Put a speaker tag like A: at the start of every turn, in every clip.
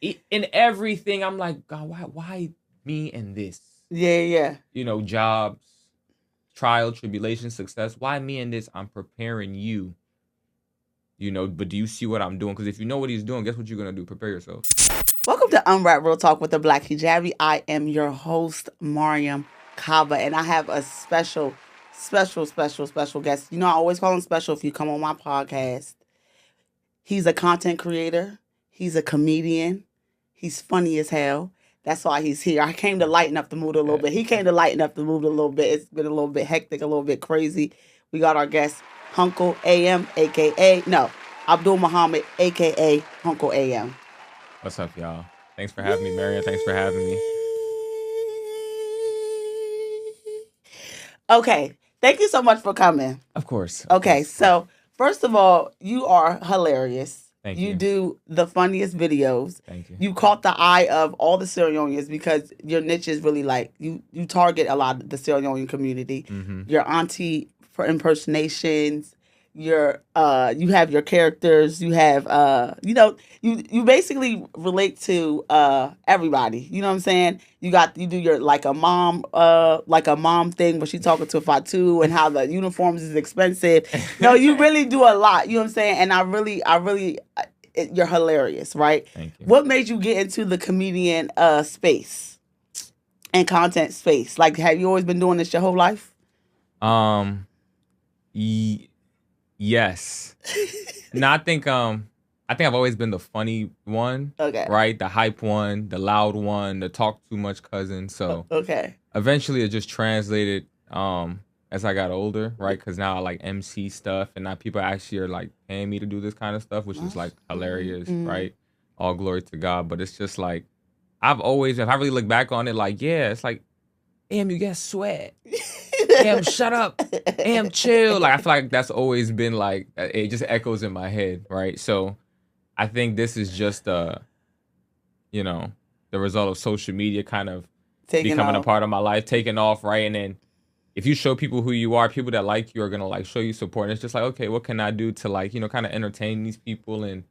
A: In everything, I'm like, God, why me and this?
B: Yeah.
A: Jobs, trial, tribulation, success. Why me and this? I'm preparing you. But do you see what I'm doing? Because if you know what he's doing, guess what you're gonna do? Prepare yourself.
B: Welcome to Unwrap Real Talk with the Black Hijabi. I am your host, Mariam Kaba, and I have a special guest. I always call him special if you come on my podcast. He's a content creator. He's a comedian. He's funny as hell. That's why he's here. I came to lighten up the mood a little bit. He came to lighten up the mood a little bit. It's been a little bit hectic, a little bit crazy. We got our guest, Hunko AM, Abdul Muhammad, a.k.a. Hunko AM.
A: What's up, y'all? Thanks for having me, Mariam. Thanks for having me.
B: Okay. Thank you so much for coming.
A: Of course.
B: Okay. So, first of all, you are hilarious.
A: Thank you.
B: You do the funniest videos.
A: Thank you.
B: You caught the eye of all the Sierra Leoneans because your niche is really like, you target a lot of the Sierra Leone community.
A: Mm-hmm.
B: Your auntie for impersonations. You have your characters. You have you basically relate to everybody. You know what I'm saying? You do your like a mom thing where she talking to Fatu and how the uniforms is expensive. No, you really do a lot. You know what I'm saying? And I really you're hilarious, right?
A: Thank you.
B: What made you get into the comedian space and content space? Like, have you always been doing this your whole life?
A: Yes. No, I think I've always been the funny one.
B: Okay.
A: Right? The hype one, the loud one, the talk too much cousin. So
B: okay.
A: Eventually it just translated as I got older, right? Because now I like MC stuff and now people actually are like paying me to do this kind of stuff, which is like hilarious, right? All glory to God. But it's just like if I really look back on it, like, yeah, it's like, damn, you get sweat. Damn, shut up. Damn, chill. Like, I feel like that's always been like, it just echoes in my head, right? So I think this is just the result of social media kind of becoming a part of my life, taking off, right? And then if you show people who you are, people that like you are going to like show you support. And it's just like, okay, what can I do to like, kind of entertain these people and,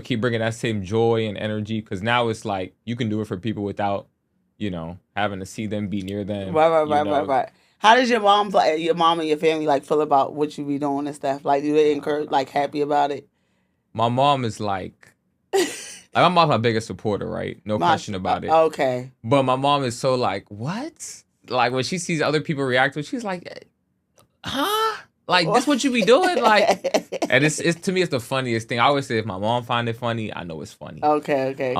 A: keep bringing that same joy and energy? Because now it's like, you can do it for people without, having to see them, be near them.
B: Right. How does your mom and your family like feel about what you be doing and stuff? Like, do they encourage, like, happy about it?
A: My mom is like my mom's my biggest supporter, right? No question about it.
B: Okay.
A: But my mom is so like, what? Like when she sees other people react to it, she's like, huh? Like, this what you be doing? Like, and it's to me, it's the funniest thing. I always say if my mom finds it funny, I know it's funny.
B: Okay.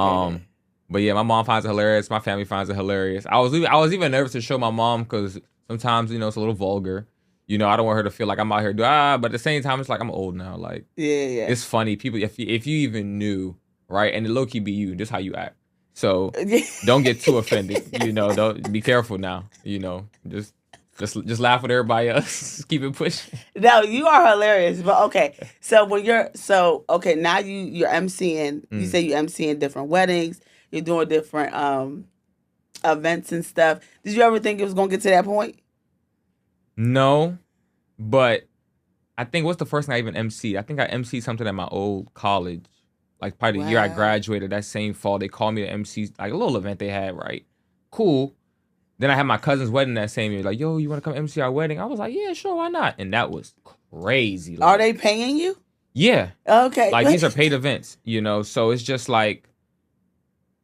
A: But yeah, my mom finds it hilarious. My family finds it hilarious. I was even nervous to show my mom because sometimes, it's a little vulgar. I don't want her to feel like I'm out here but at the same time, it's like I'm old now. Like,
B: yeah.
A: It's funny. People, if you even knew, right? And the low key be you, just how you act. So don't get too offended. Don't be careful now. Just laugh with everybody else. Keep it pushing.
B: No, you are hilarious. But okay, so when now you're MCing. You say you MCing different weddings. You're doing different events and stuff. Did you ever think it was gonna get to that point?
A: No, but I think what's the first thing I even MC'd? I think I MC'd something at my old college. Like probably the year I graduated, that same fall, they called me to MC like a little event they had, right? Cool. Then I had my cousin's wedding that same year. Like, yo, you want to come MC our wedding? I was like, yeah, sure, why not? And that was crazy. Like,
B: are they paying you?
A: Yeah.
B: Okay.
A: Like these are paid events, so it's just like,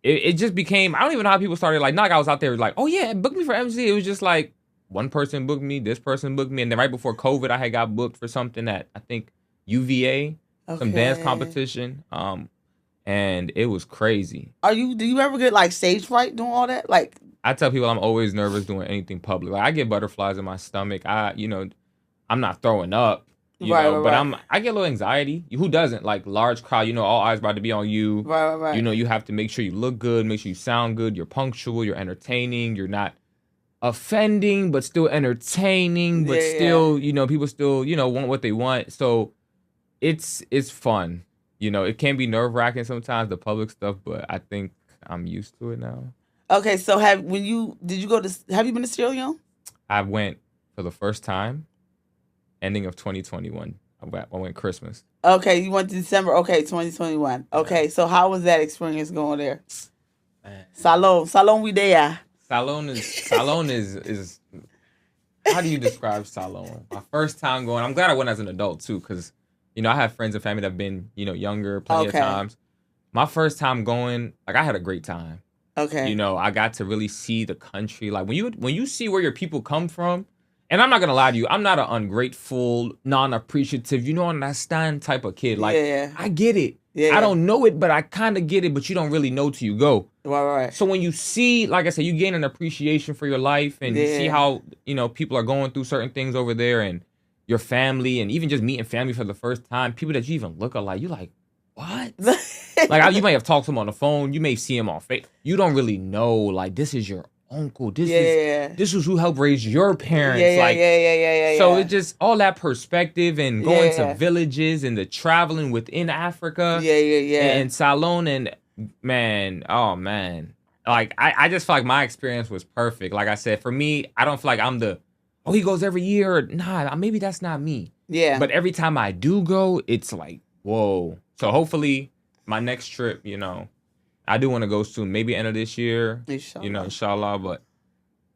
A: it just became, I don't even know how people started, like, not like I was out there like, oh yeah, book me for MC. It was just like, one person booked me, this person booked me. And then right before COVID, I had got booked for something at, I think, UVA, some dance competition. And it was crazy.
B: Do you ever get like stage fright doing all that? Like,
A: I tell people I'm always nervous doing anything public. Like I get butterflies in my stomach. I'm not throwing up, but I get a little anxiety. Who doesn't? Like large crowd, all eyes about to be on you.
B: Right.
A: You have to make sure you look good, make sure you sound good, you're punctual, you're entertaining, you're not offending, but still entertaining, but still, people still, want what they want. So it's fun. It can be nerve-wracking sometimes, the public stuff, but I think I'm used to it now.
B: Okay, so have you been to Sierra Leone?
A: I went for the first time, ending of 2021. I went Christmas.
B: Okay, you went to December. Okay, 2021. Okay,
A: Yeah.
B: so how was that experience going there?
A: Man.
B: Salon we there.
A: Salon is how do you describe Salon? My first time going. I'm glad I went as an adult too, because I have friends and family that have been younger plenty of
B: Okay.
A: times. My first time going, like I had a great time.
B: Okay.
A: I got to really see the country. Like when you see where your people come from, and I'm not gonna lie to you, I'm not an ungrateful, non-appreciative, understand type of kid. Like
B: Yeah.
A: I get it.
B: Yeah.
A: I don't know it, but I kind of get it, but you don't really know till you go.
B: Right.
A: So when you see, like I said, you gain an appreciation for your life and you see how, people are going through certain things over there and your family and even just meeting family for the first time, people that you even look alike, you're like, what? Like you may have talked to him on the phone, you may see him on Facebook. You don't really know, like, this is your uncle. This is who helped raise your parents.
B: Yeah.
A: So it's just all that perspective and going to villages and the traveling within Africa.
B: Yeah.
A: And Salon and man, oh man. Like I just feel like my experience was perfect. Like I said, for me, I don't feel like I'm he goes every year. Nah, maybe that's not me.
B: Yeah.
A: But every time I do go, it's like, whoa. So hopefully my next trip, I do want to go soon. Maybe end of this year.
B: Inshallah.
A: Inshallah. But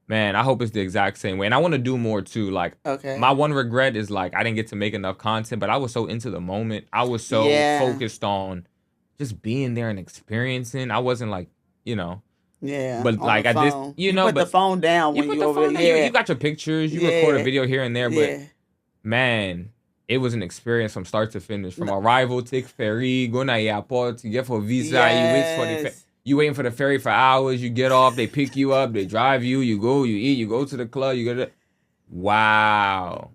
A: man, I hope it's the exact same way. And I want to do more too. Like my one regret is like I didn't get to make enough content, but I was so into the moment. I was so focused on just being there and experiencing. I wasn't like,
B: Yeah.
A: But like at this,
B: you put the phone down when you over there.
A: You got your pictures, you record a video here and there, but man, it was an experience from start to finish. From arrival, take ferry, go to the airport, you get for visa, you waiting for the ferry for hours, you get off, they pick you up, they drive you, you go, you eat, you go to the club, you go to wow.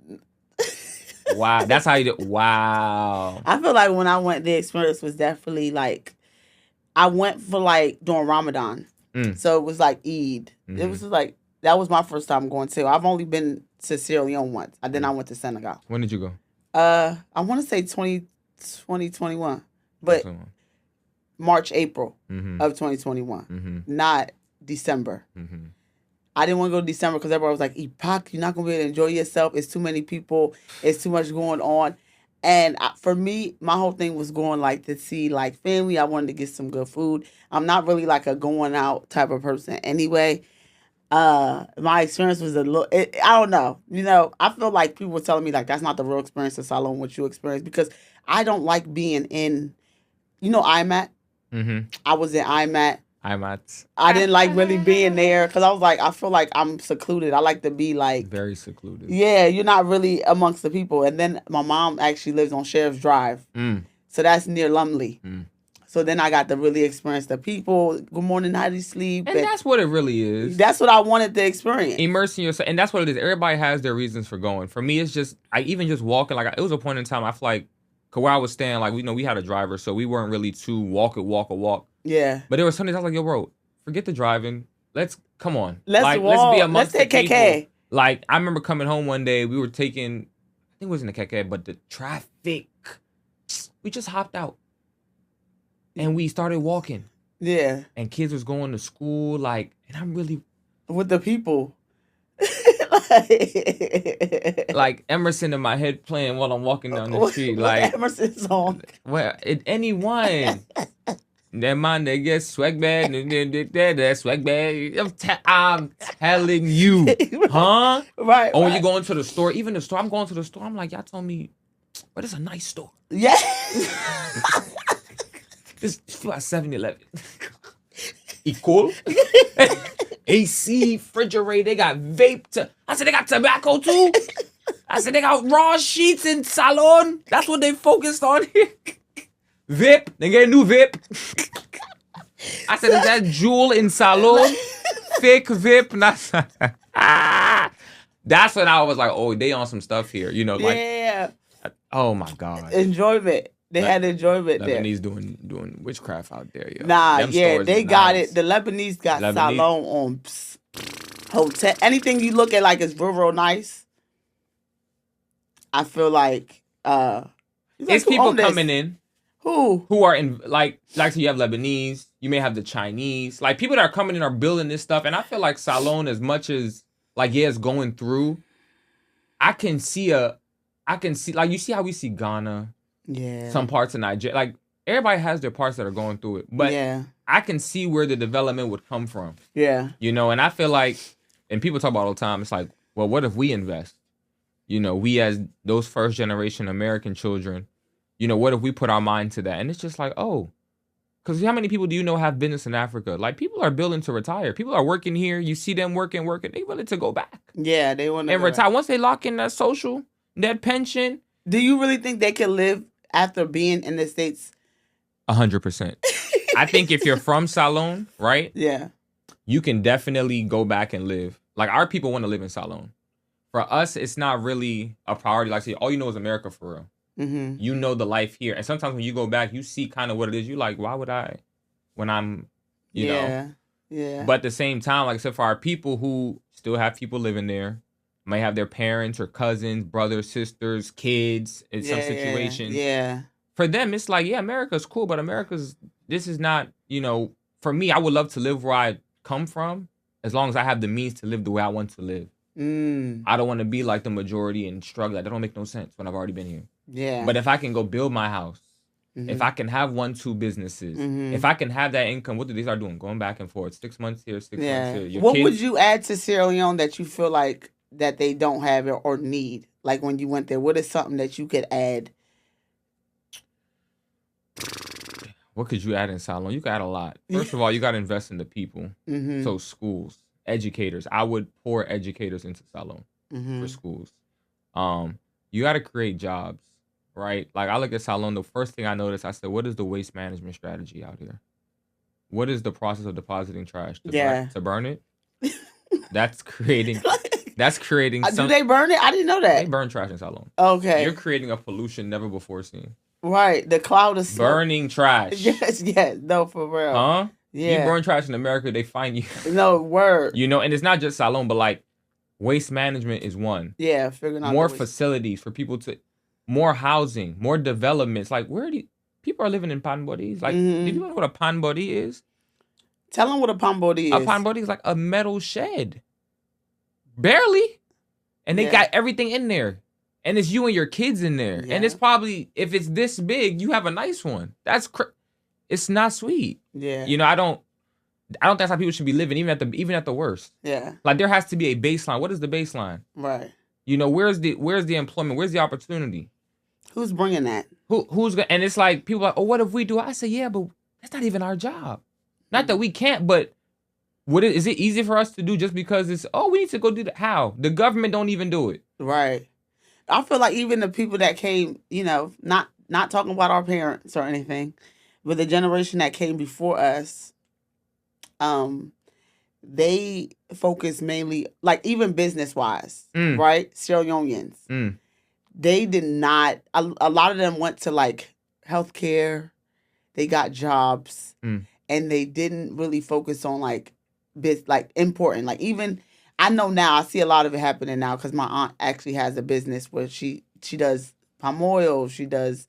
A: Wow. That's how you do wow.
B: I feel like when I went, the experience was definitely like I went for like during Ramadan. So it was like Eid. Mm-hmm. It was like that was my first time going to. I've only been to Sierra Leone once. And then I went to Senegal.
A: When did you go?
B: I want to say 2021. But March, April of 2021. Not December. I didn't want to go to December because everybody was like, Epoch, you're not going to be able to enjoy yourself. It's too many people. It's too much going on. And for me, my whole thing was going like to see like family. I wanted to get some good food. I'm not really like a going out type of person anyway. My experience was a little, I don't know. I feel like people were telling me like that's not the real experience of Salon, what you experienced, because I don't like being in, IMAT. I was in IMAT. I didn't like really being there because I was like, I feel like I'm secluded. I like to be like
A: very secluded.
B: Yeah, you're not really amongst the people. And then my mom actually lives on Sheriff's Drive, so that's near Lumley. So then I got to really experience the people. Good morning, how do you sleep?
A: And that's what it really is.
B: That's what I wanted to experience.
A: Immersing yourself, and that's what it is. Everybody has their reasons for going. For me, it's just even just walking. Like it was a point in time I feel like, cause where I was staying, like we had a driver, so we weren't really too walk.
B: Yeah.
A: But there was something I was like, yo, bro, forget the driving. Come on.
B: Let's
A: like,
B: walk.
A: Let's be amongst
B: Let's take
A: the people.
B: KK.
A: Like, I remember coming home one day, we were taking, I think it wasn't the KK, but the traffic. We just hopped out. And we started walking.
B: Yeah.
A: And kids was going to school, like, and I'm really.
B: With the people.
A: Like Emerson in my head playing while I'm walking down the street. Like
B: Emerson's song.
A: Well, anyone. That man, they get swag bag, that swag bag. I'm telling you, huh?
B: Right.
A: Or when you go into the store, even the store, I'm going to the store. I'm like, y'all told me, but it's a nice store.
B: Yeah.
A: This feel like 7-Eleven. Equal. AC, refrigerator, they got vape. I said they got tobacco too. I said they got raw sheets in Salon. That's what they focused on here. Vip, they get a new Vip. I said, is that Jewel in Salon? Fake Vip. That's when I was like, oh, they on some stuff here. Like,
B: yeah.
A: Oh my God.
B: Enjoyment. They had enjoyment there.
A: Lebanese doing witchcraft out there, yo.
B: Nah, they got it. The Lebanese got Salon on hotel. Anything you look at like it's real nice. I feel like
A: it's people coming in.
B: Who
A: are in like so you have Lebanese, you may have the Chinese, like people that are coming in are building this stuff, and I feel like Salon, as much as like it's going through, I can see I can see, like, you see how we see Ghana,
B: Yeah.
A: some parts of Nigeria. Like, everybody has their parts that are going through it. But I can see where the development would come from.
B: Yeah.
A: You know, and I feel like, and people talk about all the time, it's like, well, what if we invest? You know, we as those first generation American children, you know, what if we put our mind to that? And it's just like, oh, because how many people do you know have business in Africa? Like, people are building to retire. People are working here. You see them working. They willing to go back.
B: Yeah, they want to
A: and retire. Once they lock in that social, that pension.
B: Do you really think they can live after being in the States?
A: 100%. I think if you're from Salon, right?
B: Yeah.
A: You can definitely go back and live. Like, our people want to live in Salon. For us, it's not really a priority. Like, say, all you know is America for real. Mm-hmm. You know the life here. And sometimes when you go back, you see kind of what it is. You like, why would I? When I'm, you know. Yeah. But at the same time, like I said, for our people who still have people living there, might have their parents or cousins, brothers, sisters, kids in some situations.
B: Yeah.
A: For them, it's like, yeah, America's cool, but this is not, you know, for me, I would love to live where I come from as long as I have the means to live the way I want to live. I don't want to be like the majority and struggle. That don't make no sense when I've already been here.
B: Yeah.
A: But if I can go build my house, if I can have 1-2 businesses, if I can have that income, what do they start doing? Going back and forth, 6 months here, 6 months here.
B: What would you add to Sierra Leone that you feel like that they don't have it or need? Like when you went there, what is something that you could add?
A: What could you add in Salon? You could add a lot. First of all, you got to invest in the people. So schools, educators. I would pour educators into Salon for schools. You got to create jobs, right? Like, I look at Salon, the first thing I noticed, I said, what is the waste management strategy out here? What is the process of depositing trash? To burn it? That's creating
B: Do they burn it? I didn't know that.
A: They burn trash in Salon.
B: Okay.
A: You're creating a pollution never before seen.
B: Right. The cloud of smoke.
A: Burning trash.
B: Yes. No, for real.
A: Huh?
B: Yeah.
A: You burn trash in America, they find you.
B: No, word.
A: You know, and it's not just Salon, but like waste management is one.
B: Yeah, figuring out
A: more facilities for people to, more housing, more developments. Like, where do people are living in panbodis? Like, do you know what a panbodi is?
B: Tell them what a panbodi is.
A: A panbodi is like a metal shed. Barely. And they got everything in there. And it's you and your kids in there. Yeah. And it's probably, if it's this big, you have a nice one. It's not sweet. Yeah. You know, I don't think that's how people should be living, even at the worst. Yeah. Like, there has to be a baseline. What is the baseline? Right. You know, where's the employment? Where's the opportunity?
B: Who's bringing that?
A: Who's going? And it's like, people are like, oh, what if we do? I say, yeah, but that's not even our job. Not that we can't, but is it easy for us to do just because it's, oh, we need to go do that? How? The government don't even do it.
B: Right. I feel like even the people that came, you know, not talking about our parents or anything, but the generation that came before us, they focus mainly, like, even business-wise, right? Sierra Leoneans. They did not, a lot of them went to, like, healthcare. They got jobs. And they didn't really focus on, like, important. Like, even, I know now, I see a lot of it happening now because my aunt actually has a business where she does palm oil, she does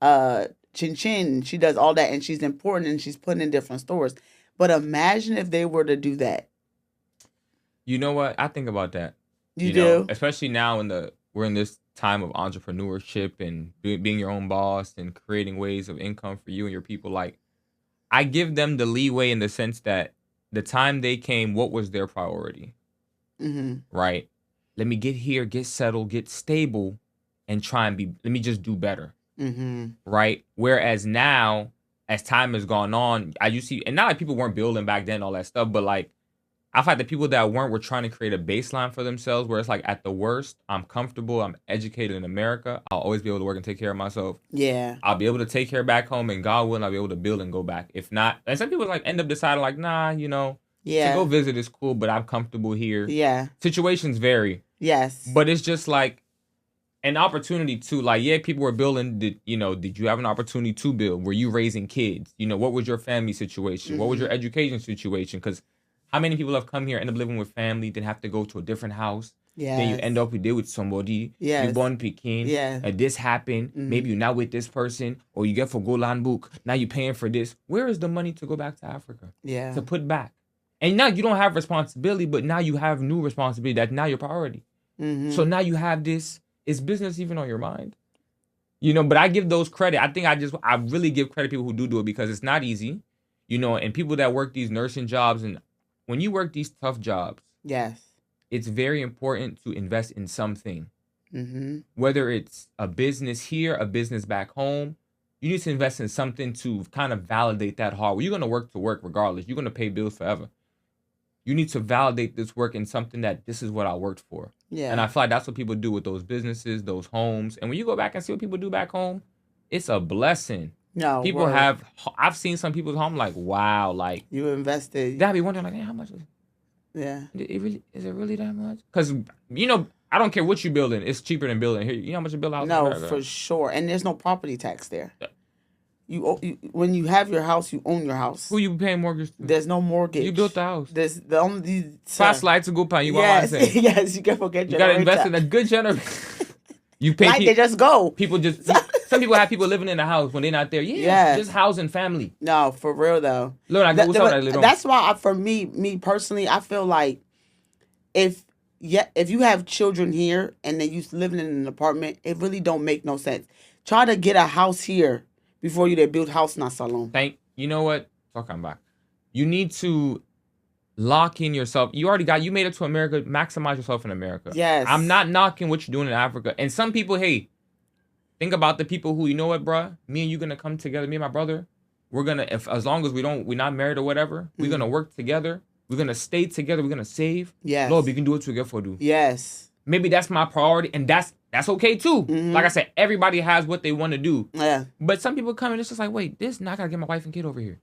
B: chin chin, she does all that, and she's important and she's putting in different stores. But imagine if they were to do that.
A: You know what? I think about that.
B: You do?
A: Know, especially now we're in this time of entrepreneurship and being your own boss and creating ways of income for you and your people. Like, I give them the leeway in the sense that the time they came, what was their priority? Right? Let me get here, get settled, get stable, and let me just do better. Right? Whereas now, as time has gone on, and not like people weren't building back then, all that stuff, but like, I find the people that were trying to create a baseline for themselves where it's like, at the worst, I'm comfortable, I'm educated in America, I'll always be able to work and take care of myself. Yeah. I'll be able to take care back home, and God willing, I'll be able to build and go back. If not, and some people like end up deciding like, nah, you know, to go visit is cool, but I'm comfortable here. Yeah. Situations vary. Yes. But it's just like an opportunity to, like, yeah, people were building. Did you have an opportunity to build? Were you raising kids? You know, what was your family situation? What was your education situation? Because how many people have come here, end up living with family, then have to go to a different house? Yeah. Then you end up with somebody. Yeah. You born Peking. Yeah. And this happened. Maybe you're not with this person, or you get for Golan book. Now you're paying for this. Where is the money to go back to Africa? Yeah. To put back. And now you don't have responsibility, but now you have new responsibility. That's now your priority. So now you have this. is business even on your mind? You know, but I give those credit. I think I really give credit to people who do it because it's not easy, you know, and people that work these nursing jobs. And when you work these tough jobs,
B: Yes.
A: it's very important to invest in something.
B: Mm-hmm.
A: Whether it's a business here, a business back home, you need to invest in something to kind of validate that hard work. You're going to work regardless. You're going to pay bills forever. You need to validate this work in something that this is what I worked for.
B: Yeah.
A: And I feel like that's what people do with those businesses, those homes. And when you go back and see what people do back home, it's a blessing.
B: No.
A: People I've seen some people's home like, wow, like.
B: You invested.
A: Gotta be wondering, like, hey, how much is it?
B: Yeah.
A: Is it really that much? Because, you know, I don't care what you're building. It's cheaper than building here. You know how much you build a house?
B: No, for sure. And there's no property tax there. When you have your house, you own your house.
A: Who you paying mortgage to?
B: There's no mortgage.
A: You built the house.
B: There's the only
A: fast lights to go pay. You
B: yes,
A: want what I'm saying?
B: yes, you can forget.
A: You gotta invest in a good generator. You pay.
B: Like they just go.
A: People just. Some people have people living in the house when they're not there. Yeah, yes. Just housing family.
B: No, for real though.
A: Look,
B: that's why for me personally, I feel like if you have children here and then you living in an apartment, it really don't make no sense. Try to get a house here before you build house in salon.
A: You know what? Talking about. You need to lock in yourself. You made it to America. Maximize yourself in America.
B: Yes.
A: I'm not knocking what you're doing in Africa. And some people, hey, think about the people who, you know what, bruh? Me and you gonna come together. Me and my brother, we're gonna, as long as we're not married or whatever, we're gonna work together. We're gonna stay together. We're gonna save.
B: Yes.
A: Lord, we can do what together for do.
B: Yes.
A: Maybe that's my priority, and that's okay too. Mm-hmm. Like I said, everybody has what they want to do.
B: Yeah.
A: But some people come and it's just like, wait, I gotta get my wife and kid over here.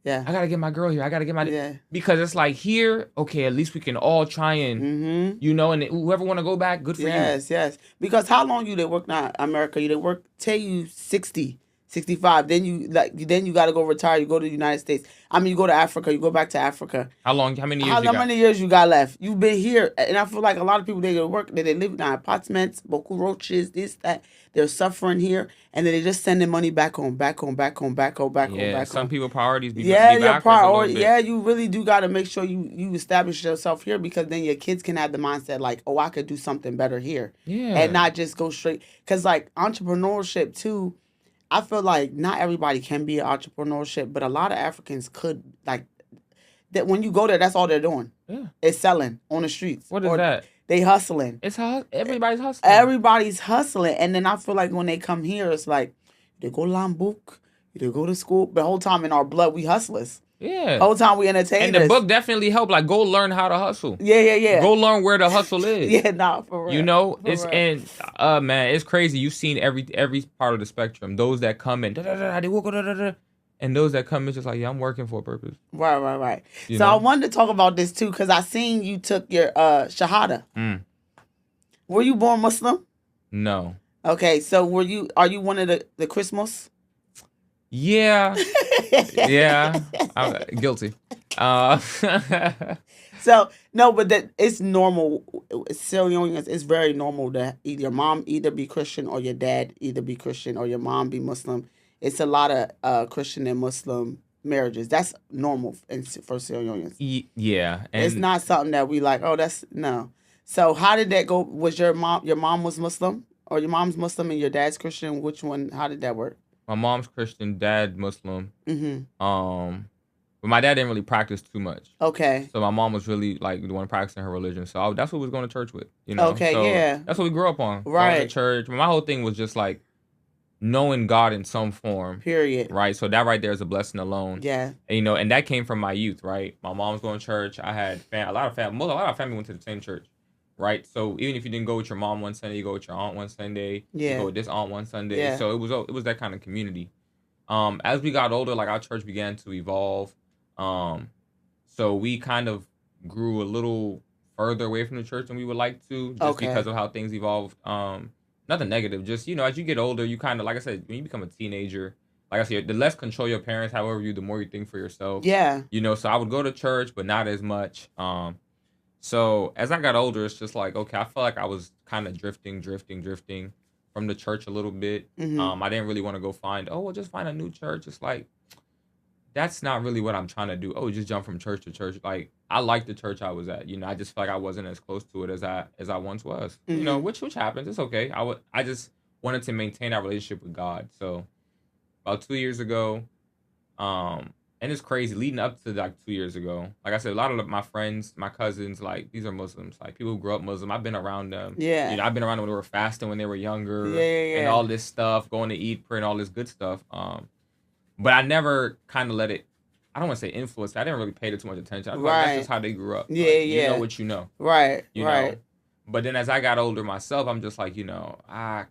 B: Yeah.
A: I gotta get my girl here. I gotta get my because it's like here, okay, at least we can all try and you know, and whoever want to go back, good for you.
B: Yes. Because how long you work now, America? You work till you 60, 65. Then you gotta go retire. You go to the United States. You go to Africa. You go back to Africa.
A: How many years?
B: How many years you got left? You've been here, and I feel like a lot of people they live in apartments, beaucoup roaches, this that. They're suffering here, and then they just sending money back home. Some
A: people priorities.
B: Your priority. Yeah, you really do got to make sure you establish yourself here because then your kids can have the mindset like, oh, I could do something better here.
A: Yeah,
B: and not just go straight. Because like entrepreneurship too. I feel like not everybody can be an entrepreneurship, but a lot of Africans could like that. When you go there, that's all they're doing.
A: Yeah,
B: it's selling on the streets.
A: What is that?
B: They hustling.
A: Everybody's hustling.
B: Everybody's hustling, and then I feel like when they come here, it's like they go Lombok, they go to school. The whole time in our blood, we hustlers.
A: Yeah.
B: The whole time we entertainers.
A: And the book definitely helped. Like, go learn how to hustle.
B: Yeah.
A: Go learn where the hustle is.
B: For real.
A: You know, man, it's crazy. You've seen every part of the spectrum. Those that come in, they walk, and those that come in just like, yeah, I'm working for a purpose.
B: Right. So I wanted to talk about this too because I seen you took your Shahada. Were you born Muslim?
A: No.
B: Okay, so are you one of the Christmas?
A: Yeah. I'm guilty.
B: So no, but that it's normal. Sierra Leoneans, it's very normal that your mom either be Christian or your dad either be Christian or your mom be Muslim. It's a lot of Christian and Muslim marriages. That's normal for Sierra Leoneans.
A: Yeah, and
B: it's not something that we like. Oh, that's no. So how did that go? Was your mom was Muslim, or your mom's Muslim and your dad's Christian? Which one? How did that work?
A: My mom's Christian, dad Muslim.
B: Mm-hmm.
A: But my dad didn't really practice too much.
B: Okay.
A: So my mom was really like the one practicing her religion. So that's what we was going to church with. You know.
B: Okay.
A: So
B: yeah.
A: That's what we grew up on.
B: Right.
A: Going to church. My whole thing was just like knowing God in some form.
B: Period.
A: Right. So that right there is a blessing alone.
B: Yeah.
A: And, and that came from my youth. Right. My mom was going to church. I had a lot of family went to the same church. Right. So even if you didn't go with your mom one Sunday, you go with your aunt one Sunday.
B: Yeah.
A: You go with this aunt one Sunday.
B: Yeah.
A: So it was that kind of community. As we got older, like our church began to evolve. So we kind of grew a little further away from the church than we would like to, just because of how things evolved. Nothing negative, just as you get older, you kind of, like I said, when you become a teenager, like I said, the less control your parents, however the more you think for yourself.
B: Yeah.
A: So I would go to church, but not as much. So as I got older, it's just like, okay, I felt like I was kind of drifting from the church a little bit.
B: Mm-hmm.
A: I didn't really want to go just find a new church. It's like, that's not really what I'm trying to do. Oh, just jump from church to church. Like I like the church I was at. You know, I just feel like I wasn't as close to it as I once was. You know,
B: Mm-hmm.
A: which happens. It's okay. I just wanted to maintain that relationship with God. So about 2 years ago, and it's crazy leading up to like 2 years ago. Like I said, a lot of my friends, my cousins, like these are Muslims. Like people who grew up Muslim. I've been around them. You
B: Yeah.
A: know, I've been around them when they were fasting, when they were
B: Yeah,
A: younger,
B: yeah,
A: and
B: yeah.
A: all this stuff, going to eat, prayer, and all this good stuff. But I never kind of let it. I don't want to say influence. I didn't really pay it too much attention. I was like, that's just
B: Right.
A: how they grew up.
B: Yeah,
A: Like, you know
B: yeah.
A: what you know.
B: Right,
A: You know.
B: right.
A: But then as I got older myself, I'm just like, the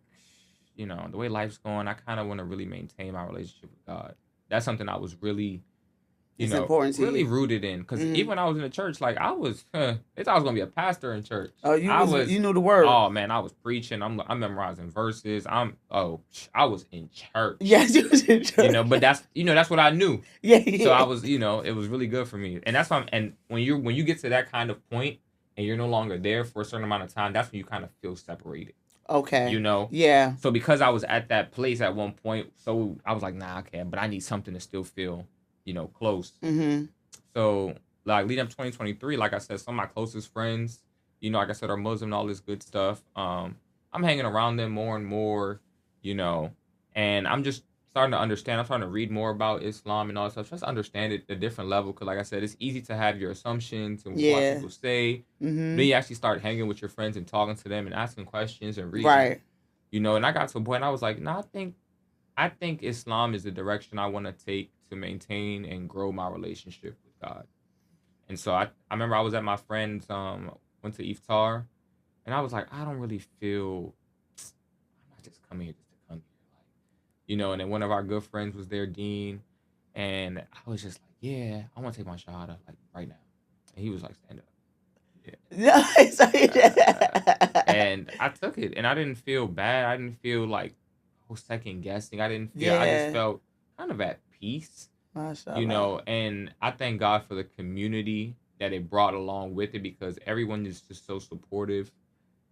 A: way life's going, I kind of want to really maintain my relationship with God. That's something I was really,
B: It's important to
A: really
B: you.
A: rooted in. Because
B: Mm-hmm.
A: even when I was in the church, like they thought I was gonna be a pastor in church.
B: Oh, you knew the word.
A: Oh man, I was preaching. I'm memorizing verses. I was in church.
B: Yes, you was in church.
A: But that's what I knew.
B: Yeah, yeah.
A: So I was, it was really good for me. And that's why and when you get to that kind of point and you're no longer there for a certain amount of time, that's when you kind of feel separated.
B: Okay.
A: Yeah. So because I was at that place at one point, so I was like, nah, okay, but I need something to still feel, close.
B: Mm-hmm.
A: So like leading up to 2023, like I said, some of my closest friends, like I said, are Muslim and all this good stuff. I'm hanging around them more and more, and I'm just starting to understand. I'm starting to read more about Islam and all that stuff, just to understand it, the different level. Because like I said, it's easy to have your assumptions and what people say.
B: Mm-hmm.
A: Then you actually start hanging with your friends and talking to them and asking questions and reading.
B: Right.
A: And I got to a point I was like, no, I think Islam is the direction I want to take to maintain and grow my relationship with God. And so I remember I was at my friend's went to iftar, and I was like, I don't really feel I'm not just coming here just to come here, and then one of our good friends was there, Dean, and I was just like, yeah, I want to take my shahada like right now, and he was like, stand up. Yeah. And I took it, and I didn't feel bad. I didn't feel like second guessing. I didn't feel. I just felt kind of at peace, And I thank God for the community that it brought along with it, because everyone is just so supportive,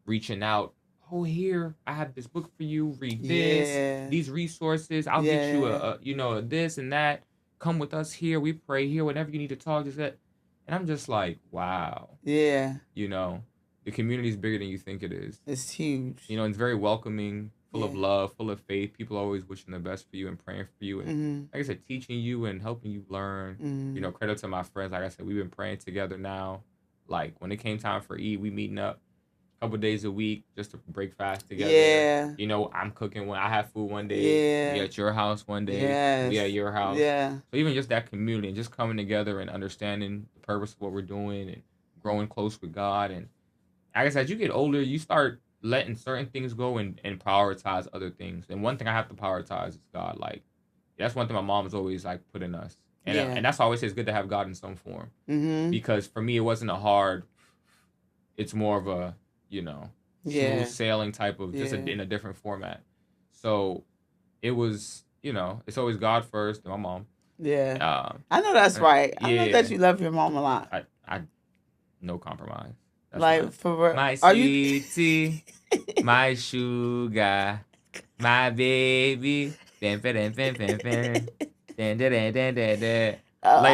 A: reaching out. Oh, here I have this book for you. Read this, these resources. I'll get you a this and that. Come with us here. We pray here. Whenever you need to talk, just that. And I'm just like, wow.
B: Yeah.
A: The community is bigger than you think it is.
B: It's huge.
A: It's very welcoming, full of love, full of faith. People always wishing the best for you and praying for you. And like I said, teaching you and helping you learn. Credit to my friends. Like I said, we've been praying together now. Like when it came time for Eid, we meeting up a couple days a week just to break fast together.
B: Yeah.
A: I'm cooking when I have food one day. We at your house one day.
B: Yes.
A: We at your house.
B: Yeah.
A: So even just that community and just coming together and understanding the purpose of what we're doing and growing close with God. And like I said, as you get older, you start letting certain things go and prioritize other things. And one thing I have to prioritize is God. Like, that's one thing my mom's always like put in us. And that's why I always say it's good to have God in some form.
B: Mm-hmm.
A: Because for me, it wasn't it's more of a, smooth sailing type of just in a different format. So it was, it's always God first and my mom.
B: Yeah. I know that's right. I know that you love your mom a lot.
A: I no compromise. That's
B: like for
A: my sweetie, my sugar, my baby. Lay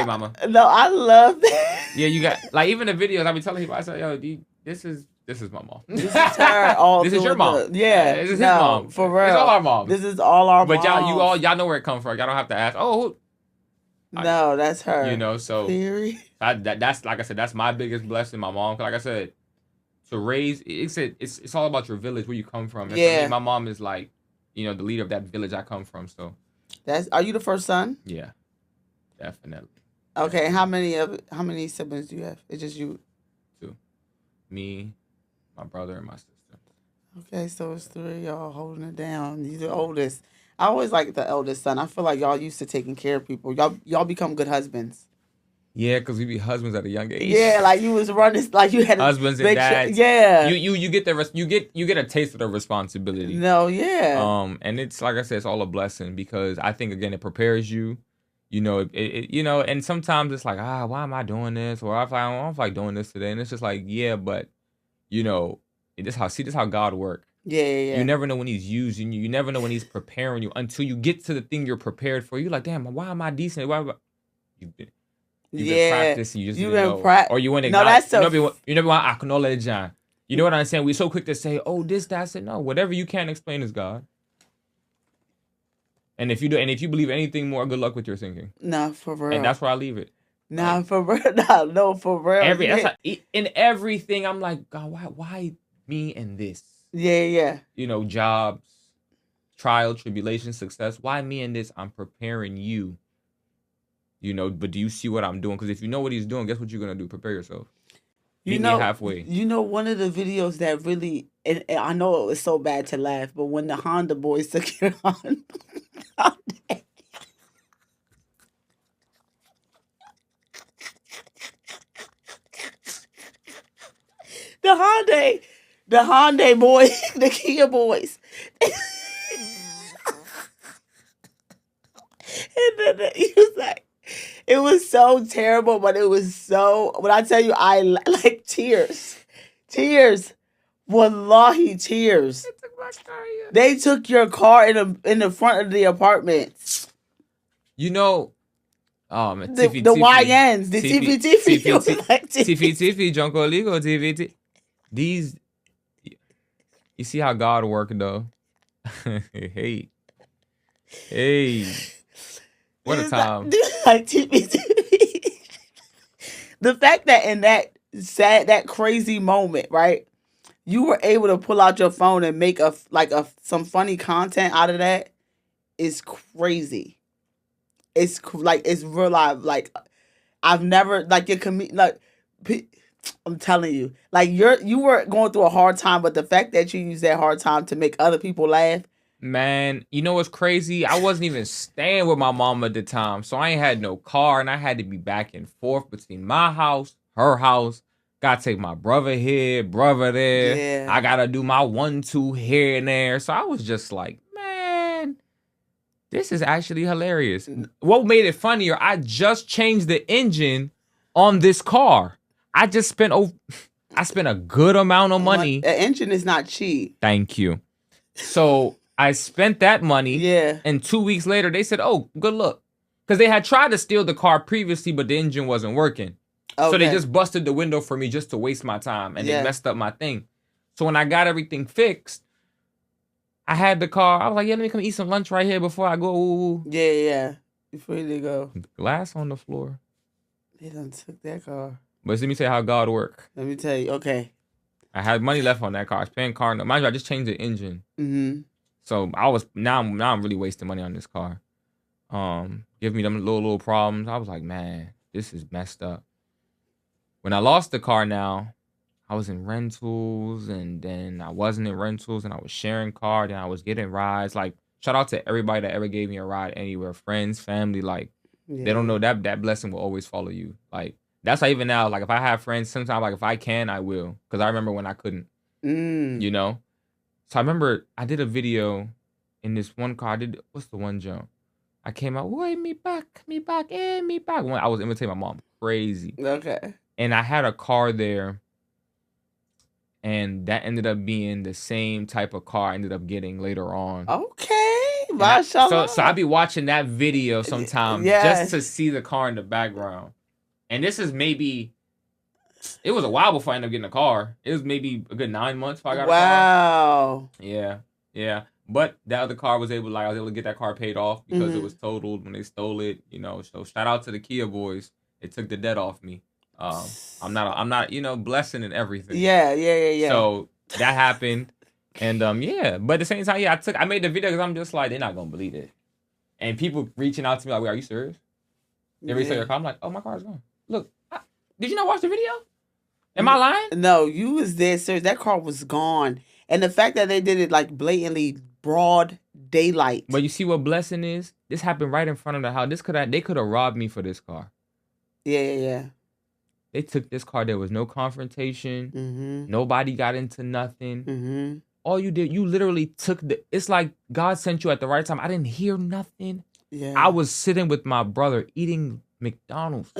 A: mama.
B: No, I love that.
A: Yeah, you got like even the videos. I be telling people, I say, yo, this is my mom.
B: This is her. All
A: this is your mom.
B: This is
A: his mom.
B: For real.
A: It's all our moms.
B: This is all our moms.
A: But y'all know where it comes from. Y'all don't have to ask. Oh,
B: no, that's her.
A: So
B: theory.
A: That's like I said, that's my biggest blessing, my mom. Like I said, to raise it's all about your village, where you come from. And for me, my mom is like, the leader of that village I come from. So
B: are you the first son?
A: Yeah, definitely.
B: Okay, how many siblings do you have? It's just you.
A: 2. Me, my brother, and my sister.
B: Okay, so it's 3 y'all holding it down. You're the oldest. I always like the eldest son. I feel like y'all used to taking care of people. Y'all become good husbands.
A: Yeah, because we be husbands at a young age.
B: Yeah, like you was running, like you had
A: husbands and dads.
B: Yeah,
A: you get you get a taste of the responsibility.
B: No, yeah.
A: And it's like I said, it's all a blessing, because I think again it prepares you. And sometimes it's like, why am I doing this? Or I don't feel like doing this today, and it's just like, yeah, but this how God works.
B: Yeah.
A: You never know when he's using you. You never know when he's preparing you until you get to the thing you're prepared for. You're like, damn, why am I decent? you've been practicing. You just
B: you've
A: didn't
B: been
A: know, or you want to.
B: No, that's
A: you never want to acknowledge. You know what I'm saying? We're so quick to say, "Oh, this, that." I said, no. Whatever you can't explain is God. And if you do, and if you believe anything more, good luck with your thinking.
B: No, for real.
A: And that's where I leave it.
B: Nah, for real. Nah, no, for real.
A: In everything, I'm like, God, why me in this?
B: Yeah.
A: You know, jobs, trial, tribulation, success. Why me in this? I'm preparing you. You know, but do you see what I'm doing? Because if you know what he's doing, guess what you're gonna do? Prepare yourself. Meet me halfway.
B: You know, one of the videos that really, and I know it was so bad to laugh, but when the Honda boys took your Honda. The Hyundai boys, the Kia boys. And then he was like, it was so terrible, but it was so, when I tell you, I like tears. Wallahi, tears. They took your car in the front of the apartment.
A: You know,
B: the YNs, the
A: TFT, Junko Legal, TFT. These, you see how God worked though. Hey, what a time!
B: Like TFT. The fact that in that crazy moment, right? You were able to pull out your phone and make some funny content out of that is crazy. It's real life. Like I've never I'm telling you, like you were going through a hard time, but the fact that you use that hard time to make other people laugh.
A: Man, you know what's crazy? I wasn't even staying with my mom at the time, so I ain't had no car, and I had to be back and forth between my house, her house. Gotta take my brother here, brother there.
B: Yeah.
A: I gotta do my 1-2 here and there. So I was just like, man, this is actually hilarious. What made it funnier, I just changed the engine on this car. I spent a good amount of money.
B: The engine is not cheap.
A: Thank you. So I spent that money.
B: Yeah.
A: And 2 weeks later, they said, oh, good luck. Because they had tried to steal the car previously, but the engine wasn't working. Okay. So they just busted the window for me just to waste my time. And they messed up my thing. So when I got everything fixed, I had the car. I was like, yeah, let me come eat some lunch right here before I go.
B: Yeah. Before they go.
A: Glass on the floor.
B: They done took that car.
A: But let me tell you how God worked.
B: Let me tell you. Okay.
A: I had money left on that car. I was paying car. Mind you, I just changed the engine.
B: Mm-hmm.
A: So now I'm really wasting money on this car. Give me them little problems. I was like, man, this is messed up. When I lost the car now, I was in rentals, and then I wasn't in rentals, and I was sharing car, and I was getting rides. Like, shout out to everybody that ever gave me a ride anywhere. Friends, family, like, they don't know that blessing will always follow you. Like, that's why even now, like, if I have friends, sometimes, like, if I can, I will. Because I remember when I couldn't, you know? So I remember I did a video in this one car. What's the one jump? I came out, wait, me back. When I was imitating my mom. Crazy.
B: Okay.
A: And I had a car there, and that ended up being the same type of car I ended up getting later on.
B: Okay. Mashallah.
A: So I be watching that video sometimes just to see the car in the background. And this is it was a while before I ended up getting a car. It was maybe a good 9 months before I got a car.
B: Wow.
A: Yeah. But that other car I was able to get that car paid off because it was totaled when they stole it, you know. So shout out to the Kia boys. It took the debt off me. I'm not, blessing and everything.
B: Yeah.
A: So that happened. And but at the same time, I made the video because I'm just like, they're not gonna believe it. And people reaching out to me like, wait, are you serious? They reach your car. I'm like, oh, my car's gone. Look, did you not watch the video? Am I lying?
B: No, you was there, sir. That car was gone. And the fact that they did it like blatantly broad daylight.
A: But you see what blessing is? This happened right in front of the house. They could have robbed me for this car.
B: Yeah.
A: They took this car. There was no confrontation.
B: Mm-hmm.
A: Nobody got into nothing.
B: Mm-hmm.
A: All you did, you literally took it's like God sent you at the right time. I didn't hear nothing.
B: Yeah.
A: I was sitting with my brother eating McDonald's.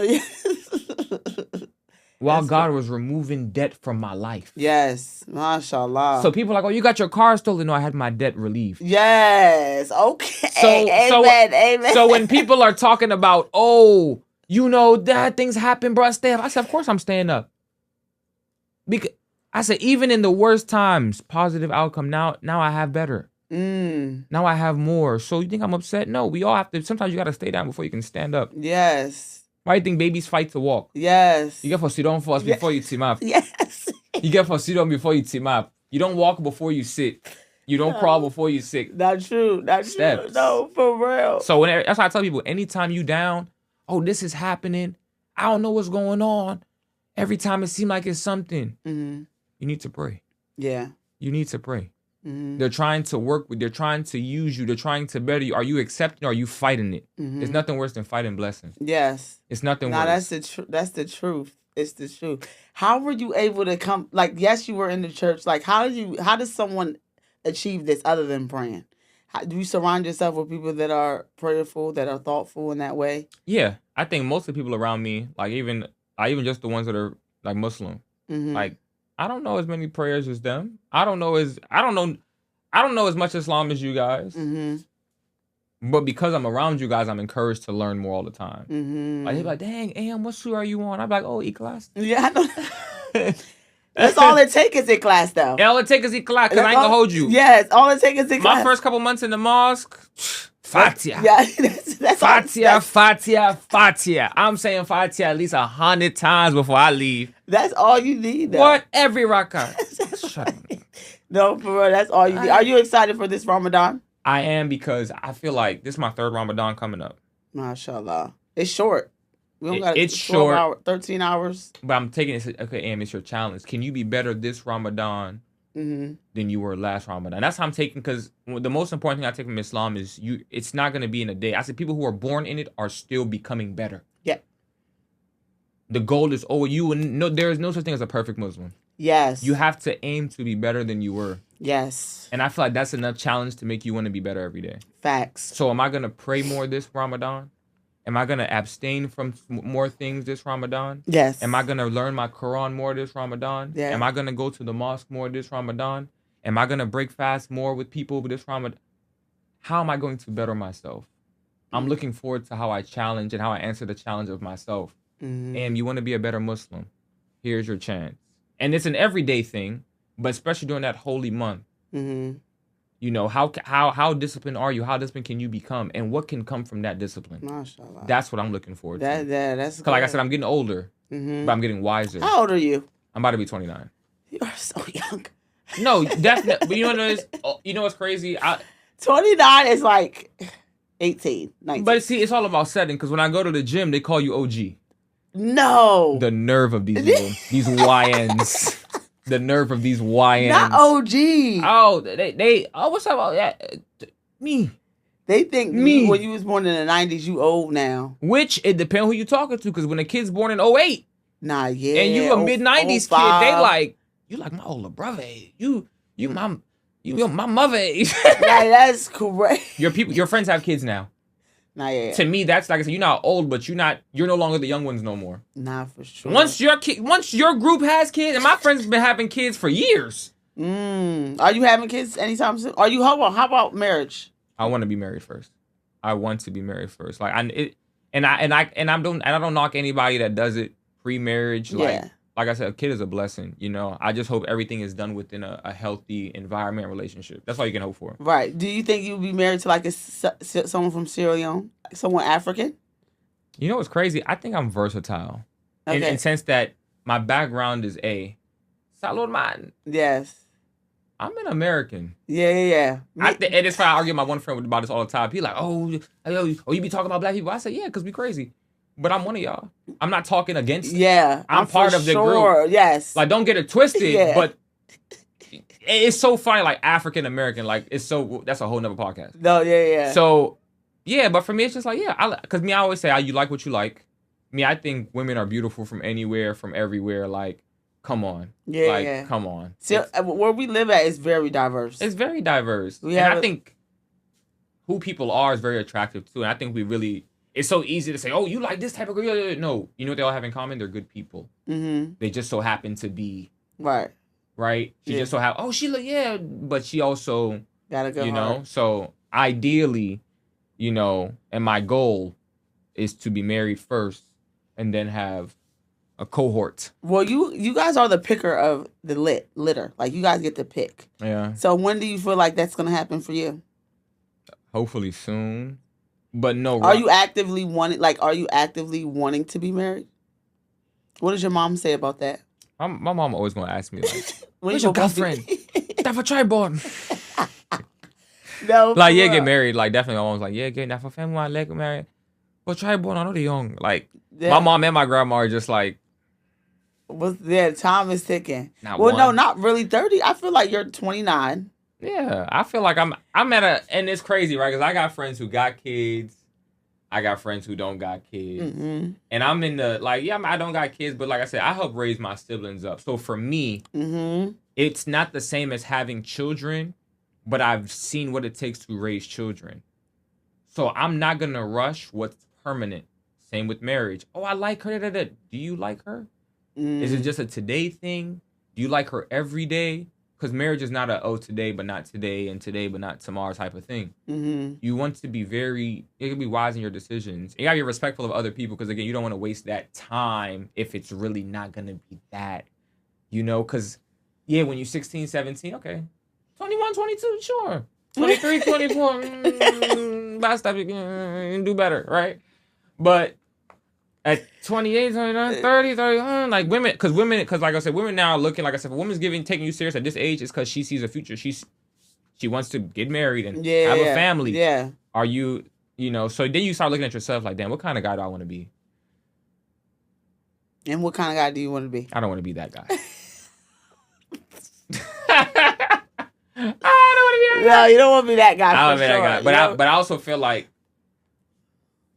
A: While God was removing debt from my life.
B: Yes. Mashallah.
A: So people are like, oh, you got your car stolen. No, I had my debt relieved.
B: Yes. Okay. Amen.
A: So when people are talking about, oh, You know, that things happen, bro. Stay up. I said, of course I'm staying up. Because I said, even in the worst times, positive outcome. Now I have better. Now I have more. So you think I'm upset? No, we all have to. Sometimes you got to stay down before you can stand up.
B: Yes.
A: Why do you think babies fight to walk?
B: Yes.
A: You get for sit down first before you team up.
B: Yes.
A: You get for sit down before you team up. You don't walk before you sit. You don't crawl before you sit.
B: Not true. Not
A: Steps.
B: true. No, for real.
A: So that's why I tell people, anytime you down, oh, this is happening. I don't know what's going on. Every time it seems like it's something. You need to pray.
B: Yeah.
A: You need to pray. They're trying to work with, they're trying to use you, they're trying to better you. Are you accepting or are you fighting it? It's nothing worse than fighting blessings.
B: Yes.
A: It's nothing worse.
B: That's the truth. It's the truth. How were you able to come, like, yes, you were in the church. Like, how does someone achieve this other than praying? Do you surround yourself with people that are prayerful, that are thoughtful in that way?
A: Yeah. I think most of the people around me, like even just the ones that are like Muslim, like, I don't know as many prayers as them. I don't know as much Islam as you guys. But because I'm around you guys, I'm encouraged to learn more all the time. Like, they're like, dang, Am, what surah are you on? I'm like, oh, E-class.
B: Yeah, I know. That's all it takes is E-class, though.
A: All it takes is E-class, because I ain't gonna hold you.
B: Yes, all it takes is E-class.
A: My first couple months in the mosque, Fatiha.
B: Yeah, that's
A: Fatiha. I'm saying Fatiha at least 100 times before I leave.
B: That's all you need, though.
A: What? Every rakah. Shut up.
B: No, for real, that's all you need. Are you excited for this Ramadan?
A: I am, because I feel like this is my third Ramadan coming up.
B: MashaAllah. It's short. We don't got
A: it's short.
B: 13 hours.
A: But I'm taking it, okay, Am, it's your challenge. Can you be better this Ramadan than you were last Ramadan? That's how I'm taking, because the most important thing I take from Islam is it's not going to be in a day. I said people who are born in it are still becoming better.
B: Yeah.
A: The goal is, there is no such thing as a perfect Muslim.
B: Yes.
A: You have to aim to be better than you were.
B: Yes.
A: And I feel like that's enough challenge to make you want to be better every day.
B: Facts.
A: So am I going to pray more this Ramadan? Am I going to abstain from more things this Ramadan?
B: Yes.
A: Am I going to learn my Quran more this Ramadan?
B: Yeah.
A: Am I going to go to the mosque more this Ramadan? Am I going to break fast more with people this Ramadan? How am I going to better myself? I'm looking forward to how I challenge and how I answer the challenge of myself. And you want to be a better Muslim? Here's your chance. And it's an everyday thing, but especially during that holy month. You know, how disciplined are you? How disciplined can you become? And what can come from that discipline?
B: MashaAllah.
A: That's what I'm looking forward to.
B: That's good.
A: Like I said, I'm getting older, but I'm getting wiser.
B: How old are you?
A: I'm about to be 29.
B: You are so young.
A: No, definitely. But you know what it is? You know what's crazy?
B: 29 is like 18, 19.
A: But see, it's all about setting, because when I go to the gym, they call you OG.
B: No.
A: The nerve of these YNs. The nerve of these YNs.
B: Not OG.
A: Oh, they what's up about that? Me.
B: They think me when you was born in the 90s, you old now.
A: Which, it depends who you talking to, because when a kid's born in 08,
B: nah, yeah,
A: and you a mid-90s kid, they like, you like my older brother age. You my mother age.
B: Yeah, that's correct.
A: Your friends have kids now.
B: Nah, yeah.
A: To me, that's like I said, you're not old, but you're no longer the young ones no more.
B: Nah, for sure.
A: Once your group has kids, and my friends have been having kids for years.
B: Are you having kids anytime soon? How about marriage?
A: I want to be married first. I want to be married first. Like I don't knock anybody that does it pre-marriage. Like I said, a kid is a blessing. You know, I just hope everything is done within a healthy environment and relationship. That's all you can hope for.
B: Right. Do you think you'd be married to like someone from Sierra Leone, someone African?
A: You know what's crazy? I think I'm versatile, in the sense that my background is Salud man.
B: Yes.
A: I'm an American.
B: Yeah.
A: And it's why I argue with my one friend about this all the time. He's like, oh, you be talking about black people? I say, yeah, because we crazy. But I'm one of y'all. I'm not talking against it.
B: Yeah.
A: I'm part of the group.
B: Yes.
A: Like, don't get it twisted, but it's so funny, like African American, like that's a whole nother podcast.
B: No, yeah.
A: So, yeah, but for me, it's just like, because I always say, you like what you like. I think women are beautiful from anywhere, from everywhere. Like, come on. Yeah. Come on.
B: So, where we live at is very diverse.
A: It's very diverse. I think who people are is very attractive too. And I think it's so easy to say, oh, you like this type of girl. No, you know what they all have in common? They're good people. They just so happen to be. Right? She just so happen, but she also,
B: gotta go
A: hard. So ideally, and my goal is to be married first and then have a cohort.
B: Well, you guys are the picker of the litter. Like, you guys get to pick.
A: Yeah.
B: So when do you feel like that's gonna happen for you?
A: Hopefully soon. But no.
B: Are you actively wanting? Like, are you actively wanting to be married? What does your mom say about that?
A: My mom always gonna ask me like,
B: When
A: "Where's your girlfriend? That for tribal."
B: No,
A: Like, yeah, get married. Like, definitely, my mom's like, yeah, get that for family. I like married. But tribal, I know they young. Like, my mom and my grandma are just like,
B: time is ticking.
A: Not
B: well,
A: one.
B: no, not really 30. I feel like you're 29.
A: Yeah, I feel like I'm at a, and it's crazy, right? Because I got friends who got kids. I got friends who don't got kids.
B: Mm-hmm.
A: And I'm in the, like, yeah, I don't got kids, but like I said, I help raise my siblings up. So for me, it's not the same as having children, but I've seen what it takes to raise children. So I'm not going to rush what's permanent. Same with marriage. Oh, I like her. Do you like her? Is it just a today thing? Do you like her every day? Because marriage is not a, oh, today, but not today, and today, but not tomorrow type of thing. You want to be you can be wise in your decisions. You got to be respectful of other people because, again, you don't want to waste that time if it's really not going to be that, because, yeah, when you're 16, 17, okay. 21, 22, sure. 23, 24, last time you can do better, right? But at 28, 29, 30, 31, like women, because like I said, women now are looking, like I said, if a woman's taking you serious at this age, it's because she sees a future. She wants to get married and have a family.
B: Yeah.
A: Are you, so then you start looking at yourself like, damn, what kind of guy do I want to be?
B: And what kind of guy do you want to be?
A: I don't want to be that guy. I don't want to be that guy.
B: No, you don't want to be that guy.
A: I don't want to be that guy. But I also feel like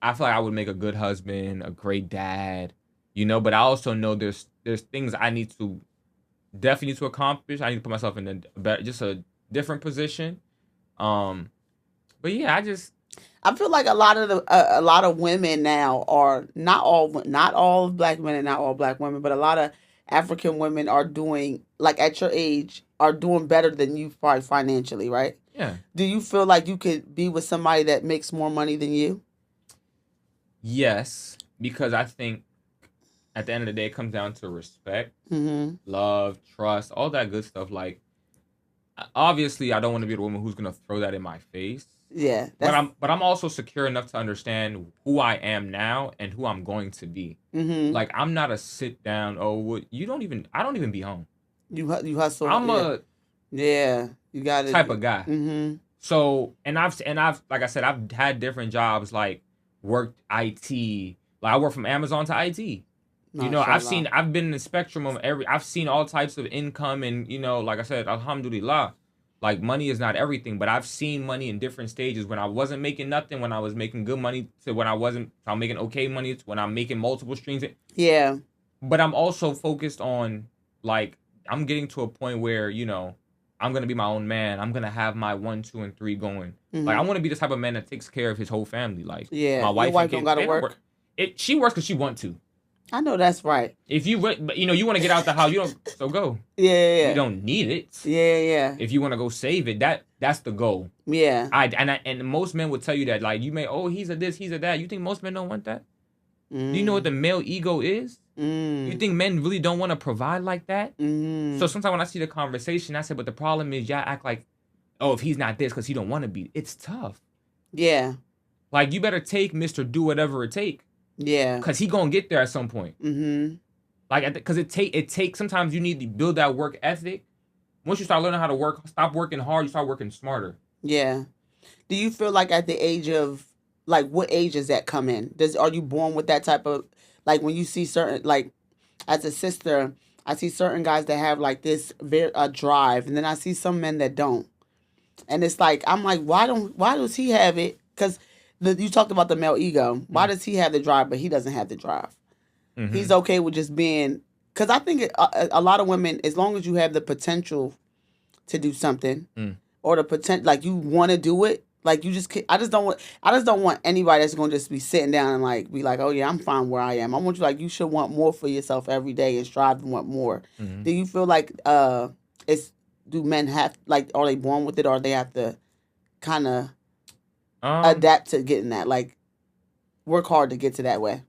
A: I would make a good husband, a great dad, but I also know there's things I definitely need to accomplish. I need to put myself in a different position. But yeah,
B: I feel like a lot of women now are not all black men and not all black women, but a lot of African women are doing, like, at your age, are doing better than you probably financially, right?
A: Yeah.
B: Do you feel like you could be with somebody that makes more money than you?
A: Yes, because I think at the end of the day, it comes down to respect, love, trust, all that good stuff. Like, obviously, I don't want to be the woman who's gonna throw that in my face.
B: Yeah,
A: but I'm also secure enough to understand who I am now and who I'm going to be. Like, I'm not a sit down. Oh, I don't even be home.
B: You hustle.
A: I'm
B: you got it.
A: Type of guy. So and I've like I said, I've had different jobs, like worked IT. Like, I work from Amazon to IT. I've been in the spectrum of I've seen all types of income, and like I said, alhamdulillah. Like, money is not everything, but I've seen money in different stages. When I wasn't making nothing, when I was making good money, to when I'm making okay money, to when I'm making multiple streams.
B: Yeah.
A: But I'm also focused on, like, I'm getting to a point where, I'm going to be my own man. I'm going to have my 1, 2, and 3 going. Like, I want to be the type of man that takes care of his whole family. Like,
B: my
A: wife
B: don't got to work.
A: She works because she wants to.
B: I know that's right.
A: If you want to get out the house, so go.
B: Yeah.
A: You don't need it.
B: Yeah.
A: If you want to go save it, that's the goal.
B: Yeah.
A: And most men would tell you that, like, you may, he's a this, he's a that. You think most men don't want that? Do you know what the male ego is? You think men really don't want to provide like that? So sometimes when I see the conversation, I say, but the problem is y'all act like, if he's not this because he don't want to be. It's tough.
B: Yeah.
A: Like, you better take Mr. Do whatever it take.
B: Yeah.
A: Because he going to get there at some point. Like, because it takes, sometimes you need to build that work ethic. Once you start learning how to work, stop working hard, you start working smarter.
B: Yeah. Do you feel like at the age of, like, what age does that come in? Are you born with that type of, like, when you see certain, like, as a sister, I see certain guys that have, like, this drive, and then I see some men that don't. And it's like, I'm like, why does he have it? Because you talked about the male ego. Why does he have the drive, but he doesn't have the drive? He's okay with just being, because I think a lot of women, as long as you have the potential to do something, or the potential, like, you want to do it, like, you just, I just don't want anybody that's going to just be sitting down and, like, be like, oh yeah, I'm fine where I am. I want you, like, you should want more for yourself every day and strive to want more. Do you feel like do men have, like, are they born with it, or they have to kind of adapt to getting that, like, work hard to get to that way?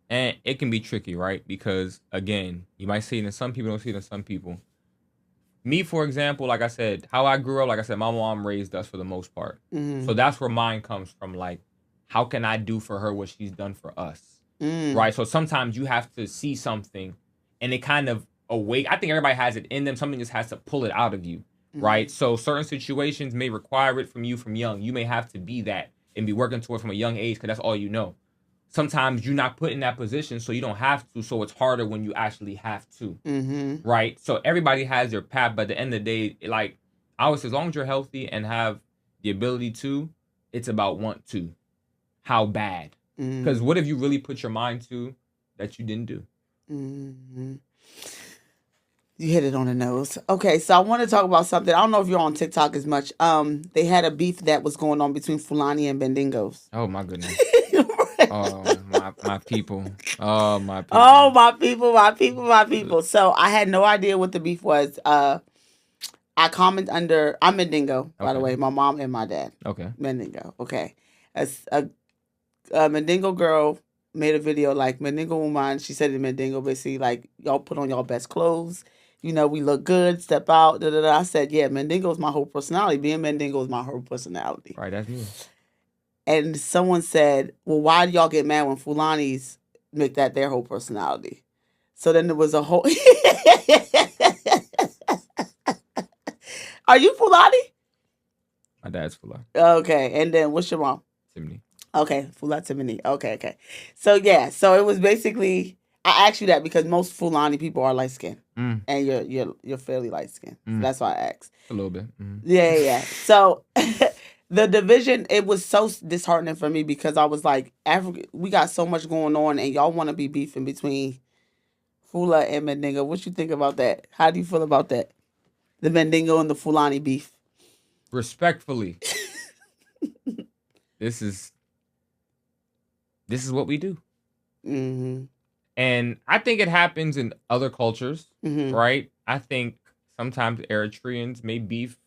A: And it can be tricky, right? Because again, you might see it in some people, don't see it in some people. Me, for example, like I said, how I grew up, like I said, my mom raised us for the most part. So that's where mine comes from. Like, how can I do for her what she's done for us? Right? So sometimes you have to see something and it kind of awake. I think everybody has it in them. Something just has to pull it out of you. Right? So certain situations may require it from you from young. You may have to be that and be working toward from a young age because that's all you know. Sometimes you're not put in that position, so you don't have to. So it's harder when you actually have to, right? So everybody has their path, but at the end of the day, like I always say, as long as you're healthy and have the ability to, it's about want to. How bad? Because what if you really put your mind to that you didn't do?
B: You hit it on the nose. Okay, so I want to talk about something. I don't know if you're on TikTok as much. They had a beef that was going on between Fulani and Bendingos.
A: Oh my goodness. Oh my people. Oh my people.
B: Oh my people, my people, my people. So I had no idea what the beef was. I comment under. I'm Mendingo, by the way. My mom and my dad.
A: Okay.
B: Mendingo. Okay. A Mendingo girl made a video like Mendingo woman. She said to Mendingo basically like y'all put on y'all best clothes. You know, we look good. Step out. Da, da, da. I said, yeah, Mendingo is my whole personality. Being Mendingo is my whole personality.
A: Right. That's me.
B: And someone said, well, why do y'all get mad when Fulanis make that their whole personality? So then there was a whole... Are you Fulani?
A: My dad's Fulani.
B: Okay. And then what's your mom?
A: Timney.
B: Okay. Fulani Timney. Okay. So yeah. So it was basically... I asked you that because most Fulani people are light-skinned. And you're fairly light-skinned. So that's why I asked.
A: A little bit.
B: Yeah. So... The division, it was so disheartening for me because I was like, Africa, we got so much going on and y'all want to be beefing between Fula and Mendingo. What you think about that? How do you feel about that? The Mendingo and the Fulani beef.
A: Respectfully, this is what we do. And I think it happens in other cultures, right? I think sometimes Eritreans may beef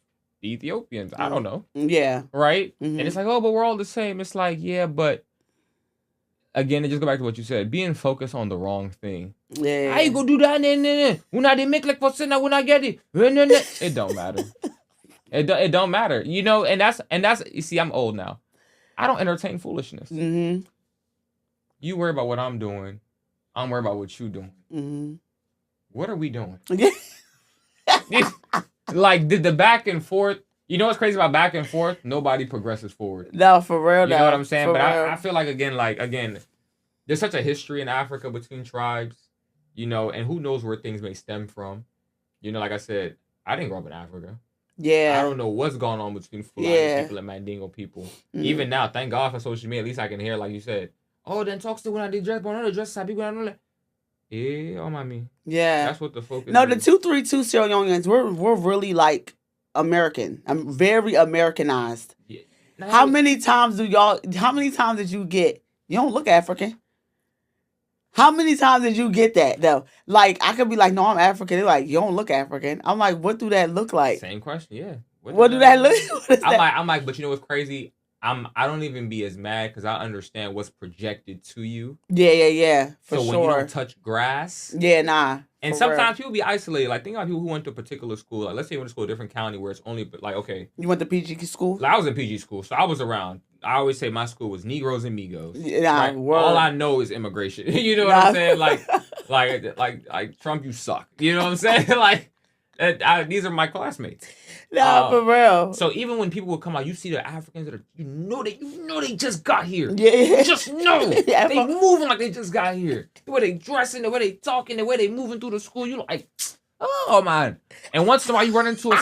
A: the Ethiopians. I don't know.
B: Yeah.
A: Right? And it's like, oh, but we're all the same. It's like, yeah, but again, it just go back to what you said. Being focused on the wrong thing.
B: Yeah.
A: How you go do that? When I didn't make like for sin, when I get it. It don't matter. It don't matter. You know, and that's you see, I'm old now. I don't entertain foolishness. You worry about what I'm doing. I'm worried about what you're doing. What are we doing? Like, did the back and forth, you know what's crazy about back and forth? Nobody progresses forward.
B: No, for real.
A: You know what I'm saying? But I feel like, again, there's such a history in Africa between tribes, you know, and who knows where things may stem from. You know, like I said, I didn't grow up in Africa.
B: Yeah.
A: I don't know what's going on between Fulani people and Mandingo people. Even now, thank God for social media, at least I can hear, like you said, oh, then talks to when I did dress, but I know the dress, I be going on. Yeah, oh my me.
B: Yeah.
A: That's what the focus
B: No,
A: is.
B: the 232 Sierra Leoneans, we're really like American. I'm very Americanized. Yeah. How many times did you get, you don't look African? How many times did you get that though? Like I could be like, no, I'm African. They're like, you don't look African. I'm like, what do that look like?
A: Same question, yeah.
B: What do that look like?
A: I'm like, but you know what's crazy? I don't even be as mad because I understand what's projected to you.
B: Yeah.
A: So when you don't touch grass.
B: Yeah, nah.
A: And sometimes people be isolated. Like think about people who went to a particular school. Like let's say you went to school in a different county where it's only like okay.
B: You went to PG school?
A: Like I was in PG school, so I was around. I always say my school was Negroes and Migos.
B: Yeah,
A: right? All I know is immigration. You know what I'm saying? Like Trump, you suck. You know what I'm saying? Like these are my classmates.
B: Nah, for real.
A: So even when people would come out, you see the Africans that are, you know they just got here.
B: Yeah.
A: You just know. They moving like they just got here. The way they dressing, the way they talking, the way they moving through the school, you like, oh man. And once in a while you run into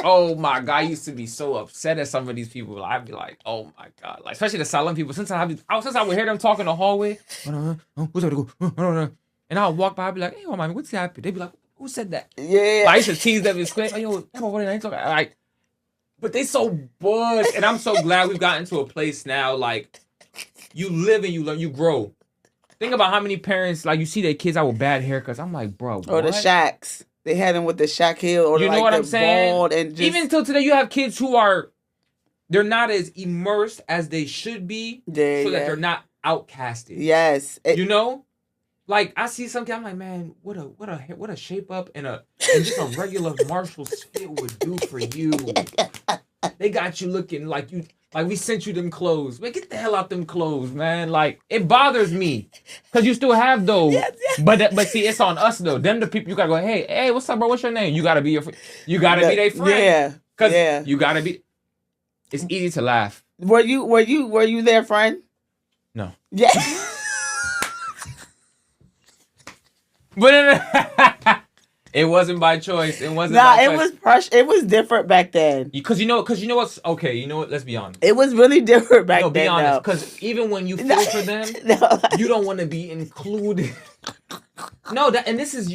A: oh my God, I used to be so upset at some of these people. I'd be like, oh my God. Like, especially the silent people. Since I would hear them talk in the hallway, and I would walk by, I'd be like, hey, oh man, what's happening? They'd be like, who said that?
B: Yeah.
A: Like, I used to tease them and scream, yo, what are you talking? Like, but they so buzzed. And I'm so glad we've gotten to a place now, like, you live and you learn, you grow. Think about how many parents, like, you see their kids out with bad haircuts. I'm like, bro, what?
B: Or the shacks. They had them with the shack heel. Or
A: you know
B: like
A: what I'm saying?
B: Bald and just...
A: Even until today, you have kids who are, they're not as immersed as they should be.
B: Yeah,
A: so that they're not outcasted.
B: Yes.
A: You know? Like, I see something, I'm like, man, what a shape up and just a regular Marshall's fit would do for you. They got you looking like we sent you them clothes. Man, get the hell out them clothes, man. Like, it bothers me. Cause you still have those. Yes. But see, it's on us though. Them the people you gotta go, hey, what's up, bro? What's your name? You gotta be be their friend.
B: Yeah.
A: Cause you gotta be. It's easy to laugh.
B: Were you their friend?
A: No.
B: Yeah.
A: But it wasn't by choice. It wasn't.
B: Was pressure. It was different back then.
A: Because you know what's okay. You know what? Let's be honest.
B: It was really different back then.
A: No, be honest. Because even when you feel for them, you don't want to be included. No, and this is.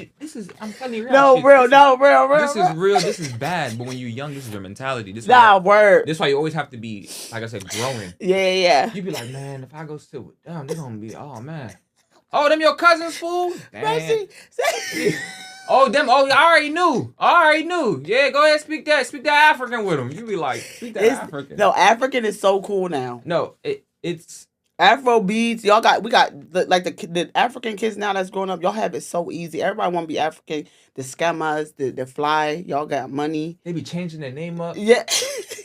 A: I'm telling you, real.
B: Real.
A: This is real. This is bad. But when you're young, this is your mentality. This
B: word.
A: This is why you always have to be, like I said, growing.
B: Yeah.
A: You be like, man, if I go sit with them, they're gonna be, oh man. Oh, them your cousins, fool? Damn. Oh, them. Oh, I already knew. Yeah, go ahead, speak that African with them. You be like, speak that African.
B: No, African is so cool now.
A: No, it's
B: Afro beats. We got the African kids now that's growing up. Y'all have it so easy. Everybody want to be African. The scammers, the fly. Y'all got money.
A: They be changing their name up.
B: Yeah.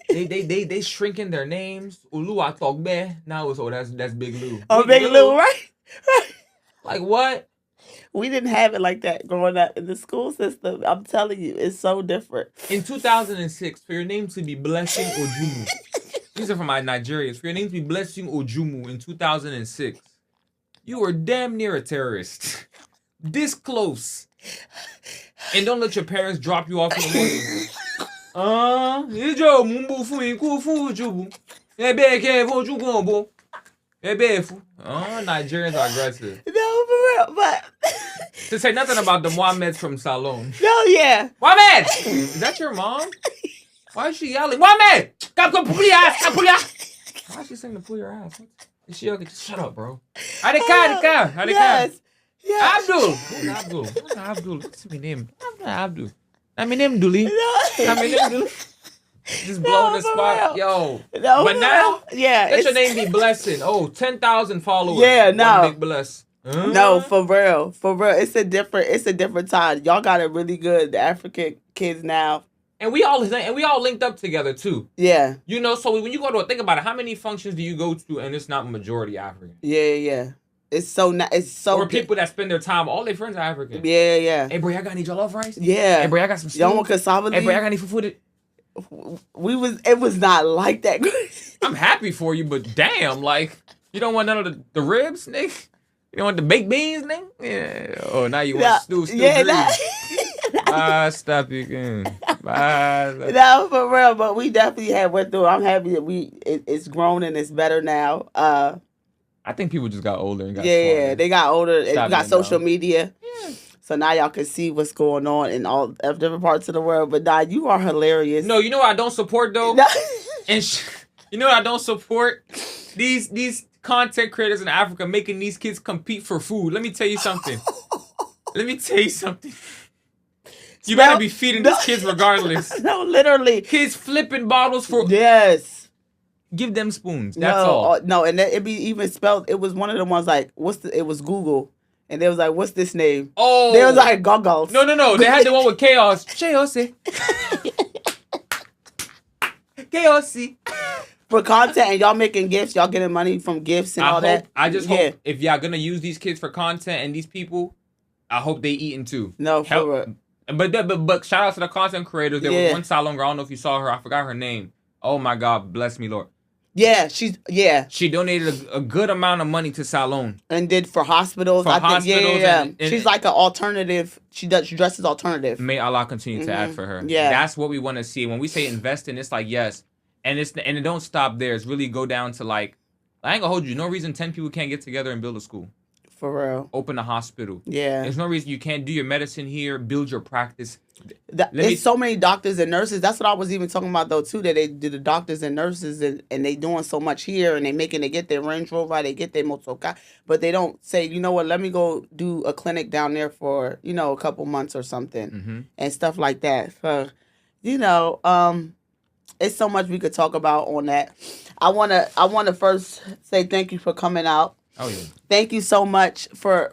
A: they shrinking their names. Ulu Atogbe. Now it's that's Big Lou.
B: Oh, Big Lou, right?
A: Like what?
B: We didn't have it like that growing up in the school system. I'm telling you, it's so different.
A: In 2006, for your name to be Blessing Ojumu, these are from my Nigerians. For your name to be Blessing Ojumu in 2006, you were damn near a terrorist. This close. And don't let your parents drop you off in the morning. Nigerians are aggressive.
B: No, for real, but
A: to say nothing about the Mohammeds from Salon.
B: No, yeah.
A: Mohammed! Is that your mom? Why is she yelling? Mohammed! Pull your ass! Why is she saying to pull your ass? Is she okay? Just shut up, bro. Adika.
B: Yes.
A: Abdul. Who's Abdul? What's my name? I'm not Abdul. I'm my name Duli. Just blowing the spot. Yo.
B: No,
A: but now, let your name be Blessing. Oh, 10,000 followers.
B: Yeah, no.
A: One big bless.
B: No, for real. It's a different time. Y'all got it really good. The African kids now.
A: And we all linked up together too.
B: Yeah.
A: You know, so when you go to think about it, how many functions do you go to and it's not majority African?
B: Yeah. It's so
A: or people that spend their time, all their friends are African.
B: Yeah.
A: Hey, bro, I got any jollof rice?
B: Yeah.
A: Hey, bro, I got some stew.
B: Y'all want cassava?
A: Hey, bro, I got any food?
B: It was not like that.
A: I'm happy for you, but damn, like, you don't want none of the ribs, nigga? You don't want the baked beans, nigga? Yeah. Oh, now you want stew
B: yeah,
A: stop you again. Bye.
B: No, for real, but we definitely went through. I'm happy that it's grown and it's better now.
A: I think people just got older and got
B: smarter. They got older. And you got social media.
A: Yeah.
B: So now y'all can see what's going on in all different parts of the world. But nah, you are hilarious.
A: No, you know what I don't support though?
B: No.
A: And you know what I don't support? These content creators in Africa making these kids compete for food. Let me tell you something. You better be feeding these kids regardless.
B: No, literally.
A: Kids flipping bottles for...
B: Yes.
A: Give them spoons. That's all.
B: No, and it be even spelled... It was one of the ones like... It was Google. And they was like, what's this name?
A: Oh.
B: They was like, goggles.
A: No. They had the one with chaos. Chaos. Chaos.
B: For content, and y'all making gifts. Y'all getting money from gifts and all that.
A: I just hope if y'all gonna use these kids for content and these people, I hope they eating too.
B: No, for real.
A: But shout out to the content creators. There was one salon girl, I don't know if you saw her. I forgot her name. Oh my God, bless me, Lord.
B: Yeah, she
A: donated a good amount of money to Salon.
B: And did for hospitals. Yeah. She's like an alternative. She dresses alternative.
A: May Allah continue to add for her.
B: Yeah.
A: That's what we want to see. When we say invest in, it's like, yes. And it don't stop there. It's really go down to like, I ain't gonna hold you. No reason 10 people can't get together and build a school.
B: For real.
A: Open a hospital.
B: Yeah.
A: There's no reason you can't do your medicine here, build your practice.
B: There's so many doctors and nurses. That's what I was even talking about though too, that they do the doctors and nurses and they doing so much here and they get their Range Rover, they get their motorcar, but they don't say, you know what, let me go do a clinic down there for, a couple months or something and stuff like that. So, it's so much we could talk about on that. I wanna first say thank you for coming out.
A: Oh yeah.
B: Thank you so much for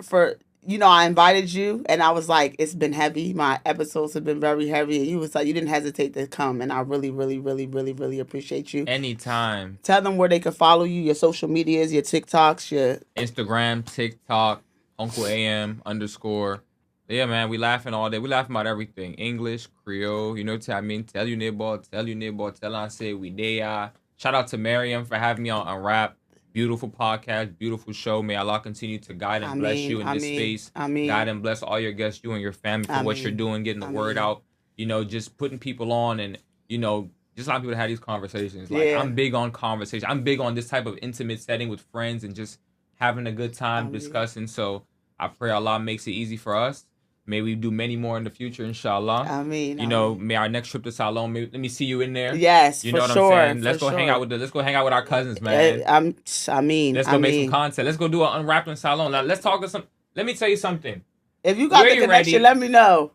B: I invited you and I was like, it's been heavy. My episodes have been very heavy. And you was like, you didn't hesitate to come. And I really, really, really, really, really appreciate you.
A: Anytime.
B: Tell them where they can follow you, your social medias, your TikToks, your
A: Instagram, TikTok, Hunko AM _ Yeah, man, we laughing all day. We laughing about everything. English, Creole, you know what I mean? Tell you neighbor, tell I say we there. Shout out to Miriam for having me on rap. Beautiful podcast, beautiful show. May Allah continue to guide and bless you in this space. Guide and bless all your guests, you and your family for what you're doing, getting the word out. You know, just putting people on and, you know, just allowing people to have these conversations. Like, I'm big on conversation. I'm big on this type of intimate setting with friends and just having a good time discussing. So I pray Allah makes it easy for us. May we do many more in the future, inshallah. You know, may our next trip to Salon, let me see you in there.
B: Yes,
A: you know
B: for
A: what
B: sure.
A: I'm saying? Let's go hang out with let's go hang out with our cousins, man.
B: Let's go
A: make some content. Let's go do an unwrapped in Salon. Now, let's talk to some. Let me tell you something.
B: If you got the connection, let me know.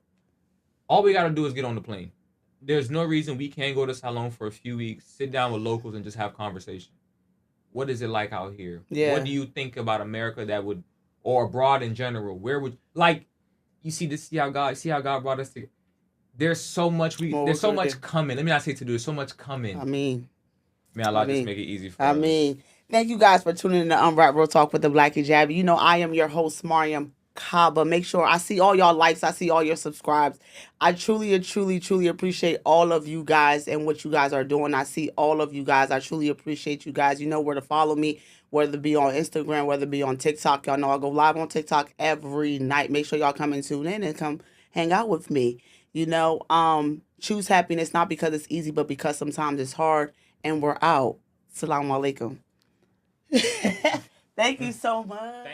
A: All we gotta do is get on the plane. There's no reason we can't go to Salon for a few weeks, sit down with locals, and just have conversation. What is it like out here?
B: Yeah.
A: What do you think about America or abroad in general? Where would you see this? See how God brought us together. There's so much there's so much coming. Let me not say to do. There's so much coming. May Allah just make it easy for us.
B: Thank you guys for tuning in to Unwrap Real Talk with the Black Hijabi. You know, I am your host, Mariam Kaba. Make sure I see all y'all likes. I see all your subscribes. I truly and truly, truly appreciate all of you guys and what you guys are doing. I see all of you guys. I truly appreciate you guys. You know where to follow me, whether it be on Instagram, whether it be on TikTok. Y'all know I go live on TikTok every night. Make sure y'all come and tune in and come hang out with me. You know, choose happiness, not because it's easy, but because sometimes it's hard. And we're out. Assalamu alaikum. Thank you so much.